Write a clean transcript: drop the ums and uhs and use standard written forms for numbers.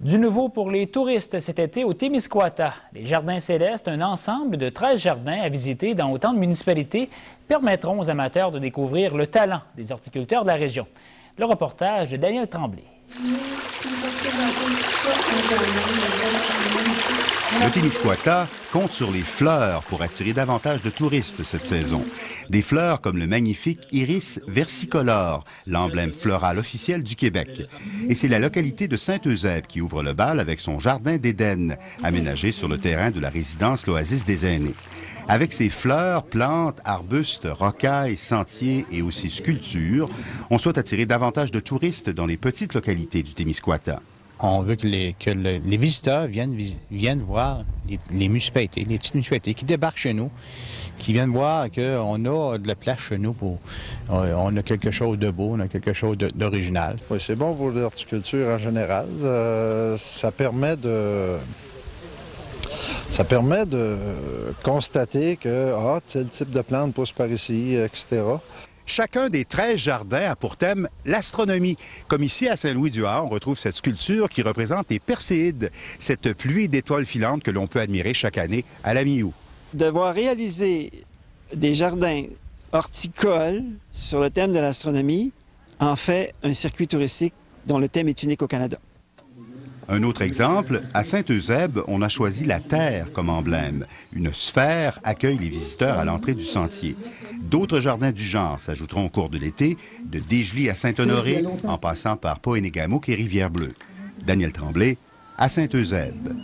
Du nouveau pour les touristes cet été au Témiscouata. Les Jardins Célestes, un ensemble de 13 jardins à visiter dans autant de municipalités, permettront aux amateurs de découvrir le talent des horticulteurs de la région. Le reportage de Daniel Tremblay. Le Témiscouata compte sur les fleurs pour attirer davantage de touristes cette saison. Des fleurs comme le magnifique iris versicolore, l'emblème floral officiel du Québec. Et c'est la localité de Saint-Eusèbe qui ouvre le bal avec son jardin d'Éden, aménagé sur le terrain de la résidence l'Oasis des aînés. Avec ses fleurs, plantes, arbustes, rocailles, sentiers et aussi sculptures, on souhaite attirer davantage de touristes dans les petites localités du Témiscouata. On veut que les visiteurs viennent voir les municipalités, les petites municipalités qui débarquent chez nous, qui viennent voir qu'on a de la place chez nous, on a quelque chose de beau, on a quelque chose d'original. Oui, c'est bon pour l'horticulture en général. Ça permet de constater que tel type de plante pousse par ici, etc. Chacun des 13 jardins a pour thème l'astronomie. Comme ici à Saint-Louis-du-Ha, on retrouve cette sculpture qui représente les Perséides, cette pluie d'étoiles filantes que l'on peut admirer chaque année à la mi-août. Devoir réaliser des jardins horticoles sur le thème de l'astronomie en fait un circuit touristique dont le thème est unique au Canada. Un autre exemple, à Saint-Eusèbe, on a choisi la Terre comme emblème. Une sphère accueille les visiteurs à l'entrée du sentier. D'autres jardins du genre s'ajouteront au cours de l'été, de Dégely à Saint-Honoré, en passant par Pohénégamook et Rivière-Bleue. Daniel Tremblay, à Saint-Eusèbe.